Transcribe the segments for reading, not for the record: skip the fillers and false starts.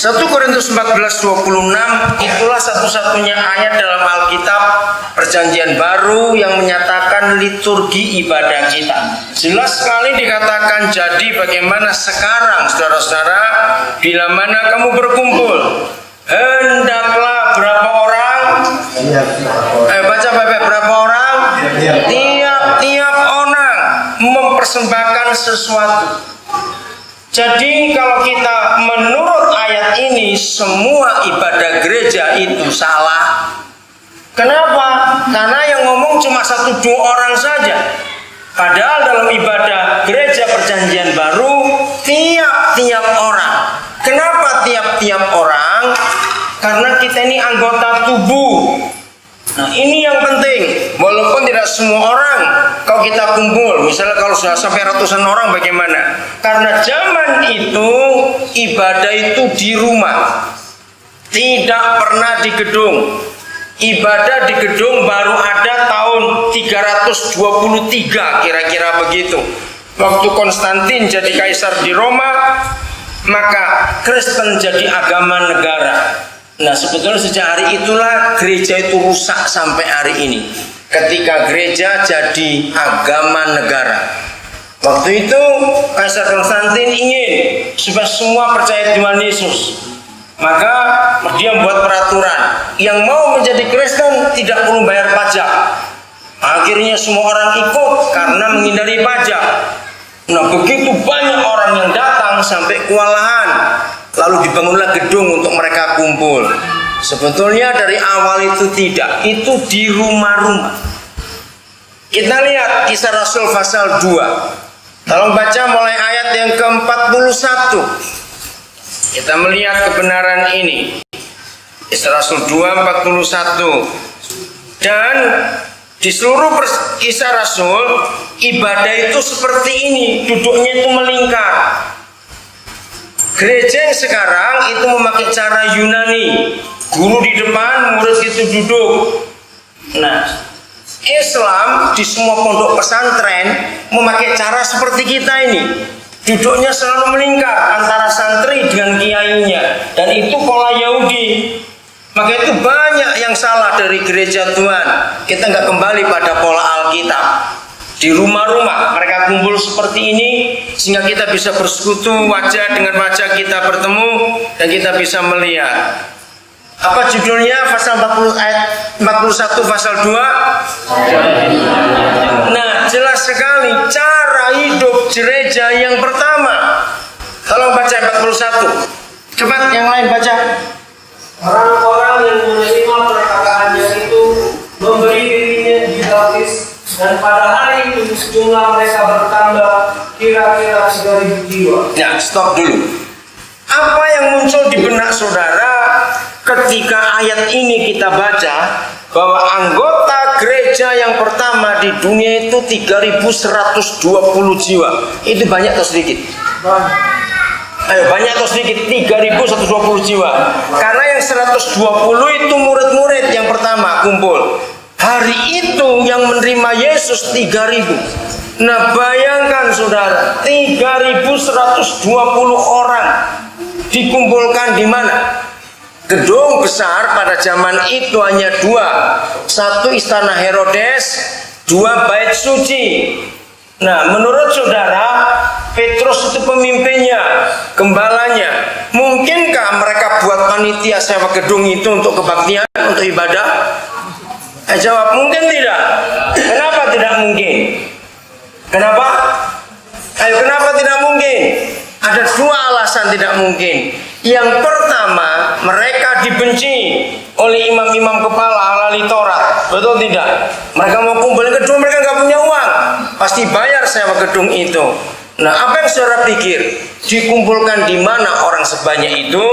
1 Korintus 14:26 itulah satu-satunya ayat dalam Alkitab Perjanjian Baru yang menyatakan liturgi ibadah kita. Jelas sekali dikatakan, jadi bagaimana sekarang saudara-saudara, bila mana kamu berkumpul, hendaklah berapa orang? Baca Bapak, berapa orang? Tiap-tiap orang mempersembahkan sesuatu. Jadi kalau kita menurut ayat ini, semua ibadah gereja itu salah. Kenapa? Karena yang ngomong cuma 1-2 orang saja. Padahal dalam ibadah gereja Perjanjian Baru, tiap-tiap orang. Kenapa tiap-tiap orang? Karena kita ini anggota tubuh. Nah, ini yang penting. Walaupun tidak semua orang, kalau kita kumpul, misalnya kalau sudah sampai ratusan orang bagaimana? Karena zaman itu ibadah itu di rumah, tidak pernah di gedung. Ibadah di gedung baru ada tahun 323 kira-kira begitu. Waktu Konstantin jadi kaisar di Roma, maka Kristen jadi agama negara. Nah, sebetulnya sejak hari itulah gereja itu rusak sampai hari ini. Ketika gereja jadi agama negara. Waktu itu Kaisar Konstantin ingin supaya semua percaya Tuhan Yesus. Maka dia membuat peraturan, yang mau menjadi Kristen tidak perlu bayar pajak. Akhirnya semua orang ikut karena menghindari pajak. Nah, begitu banyak orang yang datang sampai kewalahan. Lalu dibangunlah gedung untuk mereka kumpul. Sebetulnya dari awal itu tidak, itu di rumah-rumah. Kita lihat Kisah Rasul pasal 2. Tolong baca mulai ayat yang ke-41. Kita melihat kebenaran ini. Kisah Rasul 2:41. Dan di seluruh Kisah Rasul, ibadah itu seperti ini, duduknya itu melingkar. Gereja yang sekarang itu memakai cara Yunani, guru di depan, murid itu duduk. Nah, Islam di semua pondok pesantren memakai cara seperti kita ini, duduknya selalu melingkar antara santri dengan kiainya, dan itu pola Yahudi. Maka itu banyak yang salah dari gereja Tuhan. Kita nggak kembali pada pola Alkitab. Di rumah-rumah mereka kumpul seperti ini, sehingga kita bisa bersekutu, wajah dengan wajah kita bertemu, dan kita bisa melihat. Apa judulnya? Pasal 40 ayat 41 pasal 2. Nah, jelas sekali cara hidup gereja yang pertama. Tolong baca 41. Cepat yang lain baca. Orang-orang yang menerima perkataannya itu memberi dirinya dibaptis, dan pada hari itu jumlah mereka bertambah kira-kira 3.000 jiwa. Ya, stop dulu. Apa yang muncul di benak saudara ketika ayat ini kita baca, bahwa anggota gereja yang pertama di dunia itu 3.120 jiwa. Itu banyak atau sedikit? Ayo, banyak atau sedikit? 3.120 jiwa. Karena yang 120 itu murid-murid yang pertama kumpul. Hari itu yang menerima Yesus 3.000. Nah, bayangkan saudara, 3.120 orang dikumpulkan di mana? Gedung besar pada zaman itu hanya 2. 1 istana Herodes, 2 bait suci. Nah, menurut saudara, Petrus itu pemimpinnya, gembalanya. Mungkinkah mereka buat panitia sewa gedung itu untuk kebaktian, untuk ibadah? Jawab, mungkin tidak. Kenapa tidak mungkin? Kenapa? Ayo, kenapa tidak mungkin? Ada 2 alasan tidak mungkin. Yang pertama, mereka dibenci oleh imam-imam kepala ahli Taurat. Betul tidak? Mereka mau kumpul. Yang kedua, mereka nggak punya uang, pasti bayar sewa gedung itu. Nah, apa yang saudara pikir? Dikumpulkan di mana orang sebanyak itu?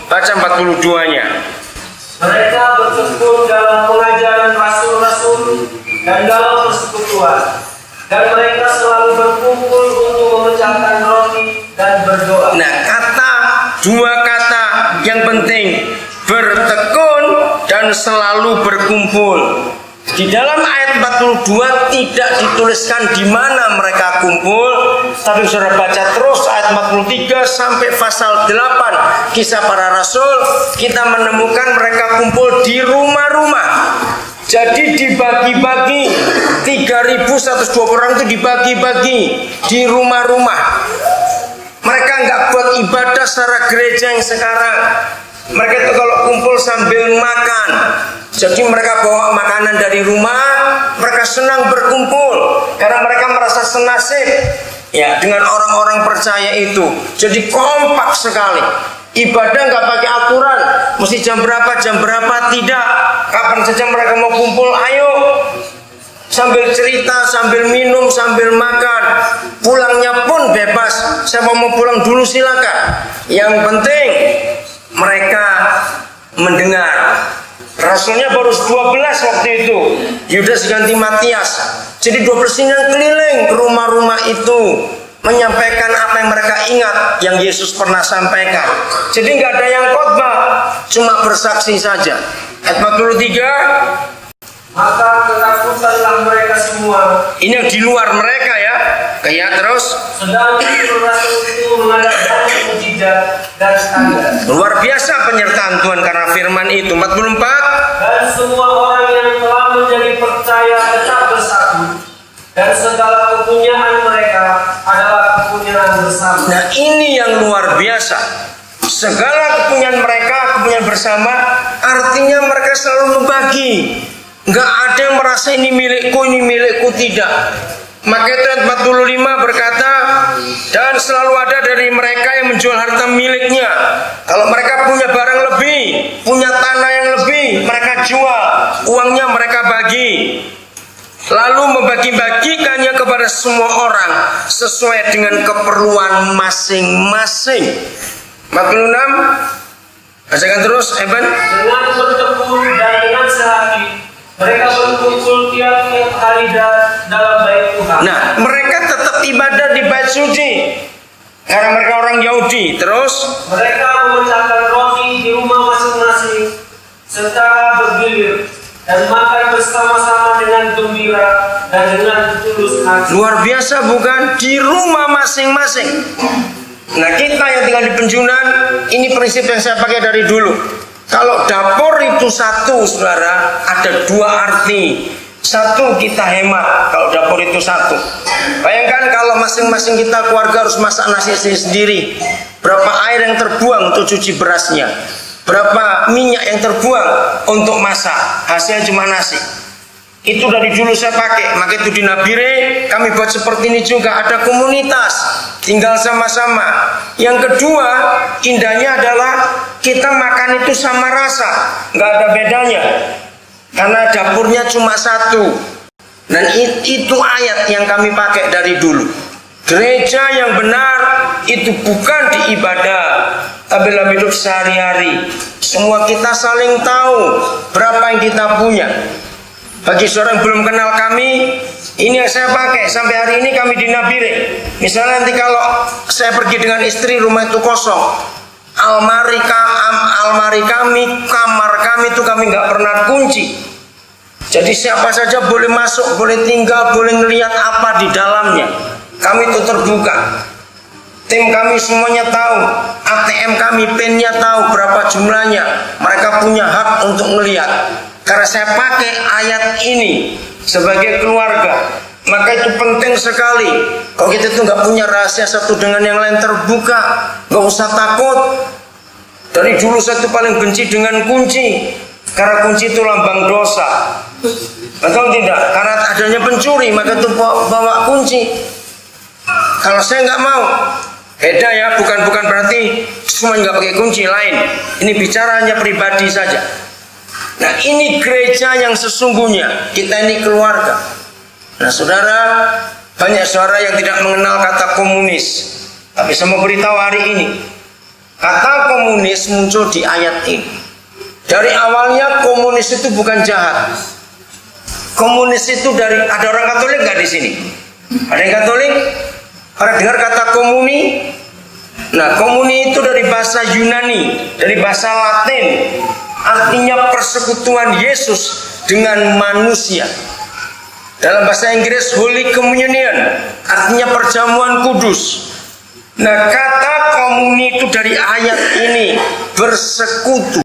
Baca 42-nya. Mereka berkumpul dalam pengajaran rasul-rasul dan dalam persekutuan, dan mereka selalu berkumpul untuk memecahkan roti dan berdoa. Nah, 2 kata yang penting, bertekun dan selalu berkumpul. Di dalam ayat 42 tidak dituliskan di mana mereka kumpul, tapi saudara baca terus ayat 43 sampai pasal 8 Kisah Para Rasul, kita menemukan mereka kumpul di rumah-rumah. Jadi dibagi-bagi, 3.120 orang itu dibagi-bagi di rumah-rumah. Mereka nggak buat ibadah secara gereja yang sekarang. Mereka itu kalau kumpul sambil makan. Jadi mereka bawa makanan dari rumah, mereka senang berkumpul karena mereka merasa senasib ya dengan orang-orang percaya itu. Jadi kompak sekali. Ibadah nggak pakai aturan, mesti jam berapa tidak. Kapan saja mereka mau kumpul, ayo. Sambil cerita, sambil minum, sambil makan. Pulangnya pun bebas. Siapa mau pulang dulu silakan. Yang penting mereka mendengar. Rasulnya baru 12 waktu itu. Yudas ganti Matias. Jadi 12 ini keliling ke rumah-rumah itu, menyampaikan apa yang mereka ingat yang Yesus pernah sampaikan. Jadi nggak ada yang khotbah, cuma bersaksi saja. Ayat 43. Maka ketakutanlah mereka semua. Ini yang di luar mereka ya. Kayak terus. Sedang Rasul itu mengadakan mukjizat dan tanda. Luar biasa penyertaan Tuhan karena firman itu. 44. Dan semua orang yang telah menjadi percaya tetap bersatu. Dan segala kepunyaan mereka adalah kepunyaan bersama. Nah ini yang luar biasa. Segala kepunyaan mereka, kepunyaan bersama, artinya mereka selalu membagi. Nggak ada yang merasa ini milikku, tidak. Maka ayat 45 berkata, dan selalu ada dari mereka yang menjual harta miliknya. Kalau mereka punya barang lebih, punya tanah yang lebih, mereka jual, uangnya mereka bagi. Lalu membagi-bagikannya kepada semua orang sesuai dengan keperluan masing-masing. 46. Bacakan terus, Evan. Dengan bertekun dan dengan sehati mereka berkumpul tiap hari dalam bait Tuhan. Nah, mereka tetap ibadah di bait suci karena mereka orang Yahudi. Terus mereka memecahkan roti di rumah masing-masing secara bergilir dan makan bersama-sama dengan gembira dan dengan tulus hati. luar biasa bukan? Di rumah masing-masing. Nah, kita yang tinggal di Penjunan, ini prinsip yang saya pakai dari dulu. Kalau dapur itu satu, saudara, ada dua arti. Satu, kita hemat kalau dapur itu satu. Bayangkan kalau masing-masing kita keluarga harus masak nasi sendiri. Berapa air yang terbuang untuk cuci berasnya, berapa minyak yang terbuang untuk masak, hasilnya cuma nasi. Itu dari dulu saya pakai. Maka itu di Nabire kami buat seperti ini juga, ada komunitas, tinggal sama-sama. Yang kedua, indahnya adalah kita makan itu sama rasa, nggak ada bedanya, karena dapurnya cuma satu. Dan itu ayat yang kami pakai dari dulu. Gereja yang benar itu bukan di ibadah, tapi dalam hidup sehari-hari. Semua kita saling tahu berapa yang kita punya. Bagi seorang yang belum kenal kami, ini yang saya pakai sampai hari ini kami di Nabire. Misalnya nanti kalau saya pergi dengan istri, rumah itu kosong, almari kami, kamar kami itu kami nggak pernah kunci. Jadi siapa saja boleh masuk, boleh tinggal, boleh melihat apa di dalamnya. Kami itu terbuka. Tim kami semuanya tahu, ATM kami, PIN-nya tahu berapa jumlahnya. Mereka punya hak untuk melihat. Karena saya pakai ayat ini sebagai keluarga, maka itu penting sekali. Kalau kita itu nggak punya rahasia satu dengan yang lain terbuka, nggak usah takut. Dari dulu saya itu paling benci dengan kunci, karena kunci itu lambang dosa. Betul tidak? Karena adanya pencuri, maka itu bawa kunci. Kalau saya nggak mau, beda ya, bukan berarti semua nggak pakai kunci lain. Ini bicara hanya pribadi saja. Nah, ini gereja yang sesungguhnya. Kita ini keluarga. Nah, saudara, banyak saudara yang tidak mengenal kata komunis. Tapi saya mau beritahu hari ini, kata komunis muncul di ayat ini. Dari awalnya komunis itu bukan jahat. Komunis itu ada orang Katolik nggak di sini? Ada yang Katolik? Pernah dengar kata komuni? Nah, komuni itu dari bahasa Yunani, dari bahasa Latin. Artinya persekutuan Yesus dengan manusia. Dalam bahasa Inggris Holy Communion artinya perjamuan kudus. Nah, kata komuni itu dari ayat ini bersekutu.